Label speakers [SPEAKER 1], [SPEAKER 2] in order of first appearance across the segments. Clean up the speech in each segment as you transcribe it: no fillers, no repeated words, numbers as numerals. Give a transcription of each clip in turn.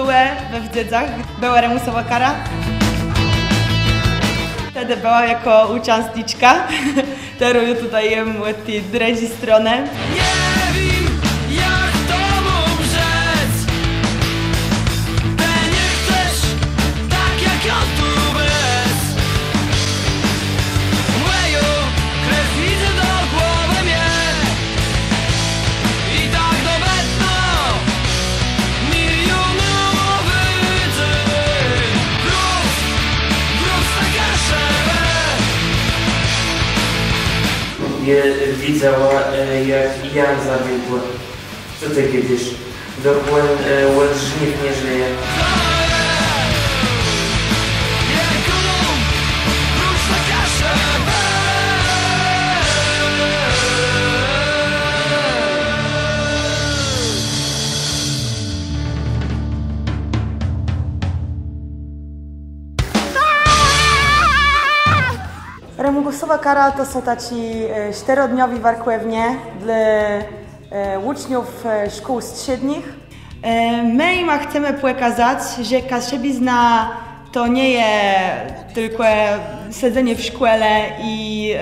[SPEAKER 1] była we Wdzydzach, była remusowa kara. Wtedy była jako uczestniczka, teraz tutaj jem od tej drugiej strony.
[SPEAKER 2] Widzę, jak Jan zabiegł tutaj kiedyś. Dokładnie żniw nie żyje.
[SPEAKER 1] Remusowa kara to są tacy 4-dniowi warkłewnie dla uczniów szkół średnich. My im chcemy pokazać, że kaszebizna to nie jest tylko siedzenie w szkole i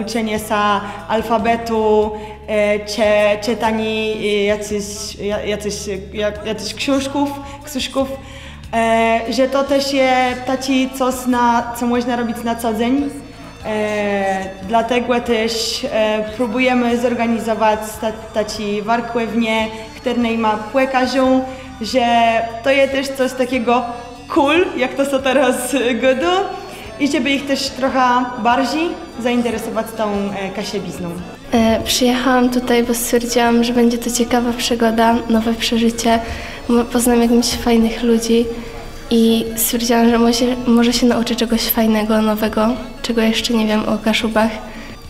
[SPEAKER 1] uczenie się alfabetu, czy czytanie jakichś książków, że to też jest taki coś, co można robić na co dzień. Dlatego też próbujemy zorganizować takie warkłewnie, które ma pokażą, że to jest też coś takiego cool, jak to są teraz godo, i żeby ich też trochę bardziej zainteresować tą kaszebizną.
[SPEAKER 3] Przyjechałam tutaj, bo stwierdziłam, że będzie to ciekawa przygoda, nowe przeżycie, poznam jakimiś fajnych ludzi. I stwierdziłam, że może się nauczę czegoś fajnego, nowego, czego jeszcze nie wiem o Kaszubach.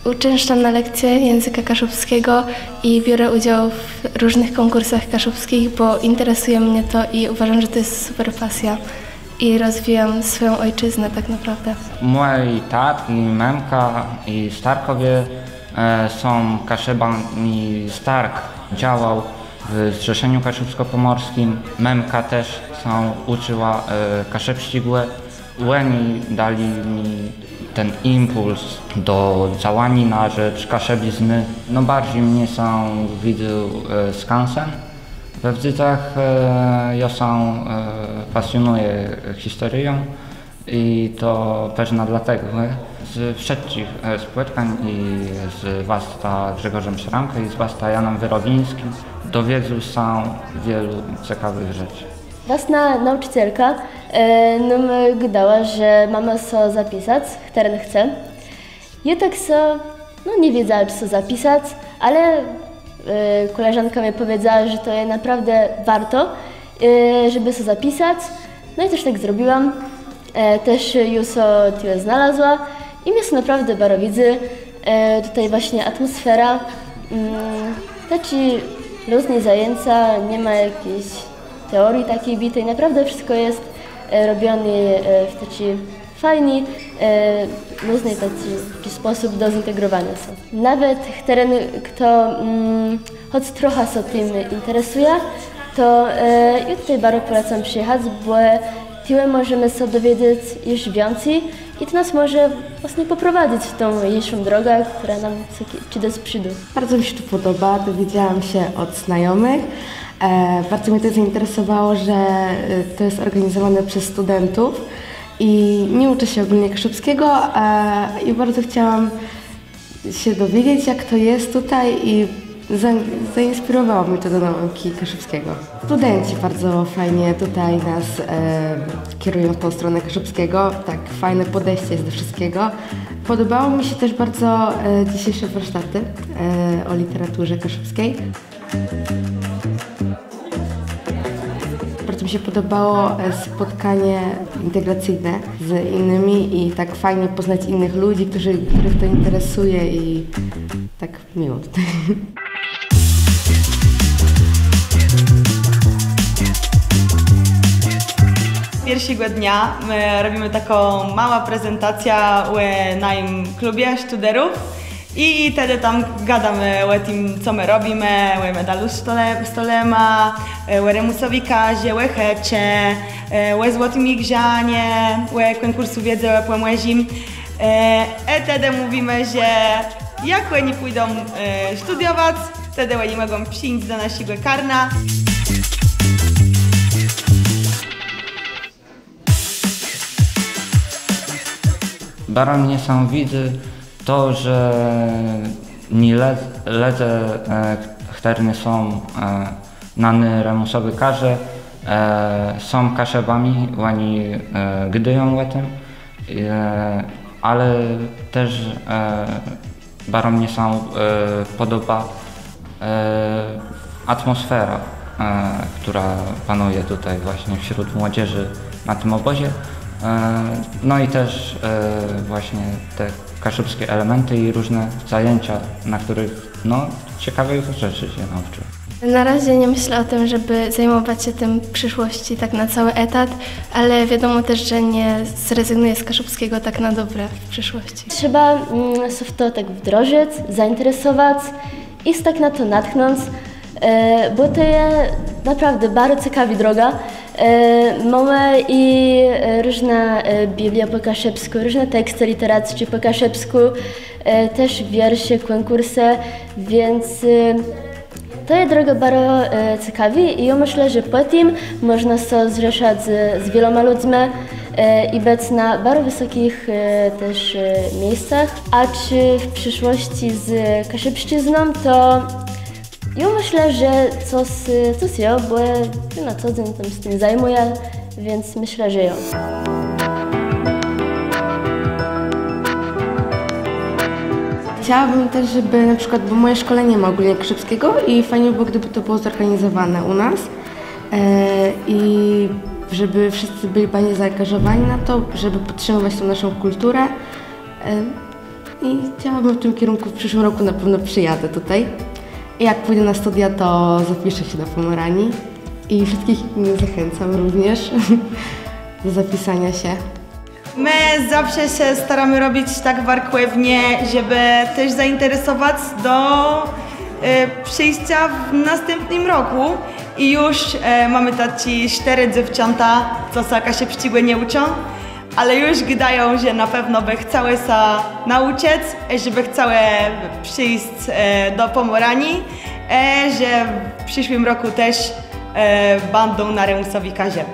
[SPEAKER 3] Uczęszczam na lekcje języka kaszubskiego i biorę udział w różnych konkursach kaszubskich, bo interesuje mnie to i uważam, że to jest super pasja. I rozwijam swoją ojczyznę tak naprawdę.
[SPEAKER 4] Mój tat i memka i starkowie są kaszebami. Stark działał w Zrzeszeniu Kaszubsko-Pomorskim. Memka też uczyła kaszebścigłe. Łeni dali mi ten impuls do działania na rzecz kaszebizny. No bardziej mnie widział skansen. We Wdzydzach ja pasjonuję historią i to pewnie dlatego. Z wszystkich spotkań i z wasta Grzegorzem Szramkę i z wasta Janem Wyrowińskim dowiedzą się wielu ciekawych rzeczy.
[SPEAKER 5] Własna nauczycielka nam gadała, że mama so zapisać, który chce. Ja tak nie wiedziała, czy zapisać, ale koleżanka mi powiedziała, że to jest naprawdę warto, żeby się zapisać. No i też tak zrobiłam. Też już tyle znalazła i mnie są naprawdę bardzo widzę. Tutaj właśnie atmosfera, takie luźne zajęcia, nie ma jakiejś teorii takiej bitej. Naprawdę wszystko jest robione w taki fajny, luźny taki sposób do zintegrowania się. Nawet kto choć trochę się tym interesuje, to ja tutaj bardzo polecam przyjechać, bo tyle możemy się dowiedzieć już więcej i to nas może właśnie poprowadzić w tą mniejszą drogę, która nam ci przyjdzie.
[SPEAKER 6] Bardzo mi się tu podoba, dowiedziałam się od znajomych. Bardzo mnie to zainteresowało, że to jest organizowane przez studentów i nie uczę się ogólnie kaszubskiego i bardzo chciałam się dowiedzieć, jak to jest tutaj i zainspirowało mnie to do nauki kaszubskiego. Studenci bardzo fajnie tutaj nas kierują w tą stronę kaszubskiego, tak fajne podejście jest do wszystkiego. Podobało mi się też bardzo dzisiejsze warsztaty o literaturze kaszubskiej. Bardzo mi się podobało spotkanie integracyjne z innymi i tak fajnie poznać innych ludzi, których to interesuje i tak miło tutaj.
[SPEAKER 1] Pierwszego dnia my robimy taką małą prezentację w naszym klubie studerów I wtedy tam gadamy o tym, co my robimy, o medalu stolema, o remusowi kazie, o hecie, o złotym igrzanie, o konkursu wiedzy o płemłezim. Wtedy mówimy, że jak oni pójdą studiować, wtedy oni mogą przyjść do naszego karna.
[SPEAKER 4] Bardzo mnie sam widzę to, że nie ledze które są nany remusowy karze, są kaszebami, oni gdyją o tym, ale też bardzo mnie sam podoba atmosfera, która panuje tutaj właśnie wśród młodzieży na tym obozie. No i też właśnie te kaszubskie elementy i różne zajęcia, na których ciekawych rzeczy się nauczyłem.
[SPEAKER 3] Na razie nie myślę o tym, żeby zajmować się tym w przyszłości tak na cały etat, ale wiadomo też, że nie zrezygnuję z kaszubskiego tak na dobre w przyszłości.
[SPEAKER 5] Trzeba się w to tak wdrożyć, zainteresować i tak na to natchnąć, bo to jest naprawdę bardzo ciekawa droga. Mamy i różne Biblie po kaszebsku, różne teksty literackie po kaszebsku, też wiersze, konkursy, więc to jest droga bardzo ciekawa i ja myślę, że po tym można się zrzeszać z wieloma ludźmi i być na bardzo wysokich też miejscach. A czy w przyszłości z kaszebszczyzną, to ja myślę, że coś ja, bo ja na co dzień tam z tym zajmuję, więc myślę, że ja.
[SPEAKER 6] Chciałabym też, żeby na przykład, bo moje szkole nie ma ogólnie kaszubskiego i fajnie było, gdyby to było zorganizowane u nas i żeby wszyscy byli bardziej zaangażowani na to, żeby podtrzymywać tą naszą kulturę i chciałabym w tym kierunku w przyszłym roku na pewno przyjadę tutaj. I jak pójdę na studia, to zapiszę się do Pomoranii i wszystkich innych zachęcam również do zapisania się.
[SPEAKER 1] My zawsze się staramy robić tak warkłewnie, żeby też zainteresować do przyjścia w następnym roku. I już mamy takie 4 dziewczęta, co saka się przyciągłe nie uczą, ale już gdają, że na pewno by chciały się nauczyć, żeby chciały przyjść do Pomoranii, że w przyszłym roku też będą na remusowi kazie.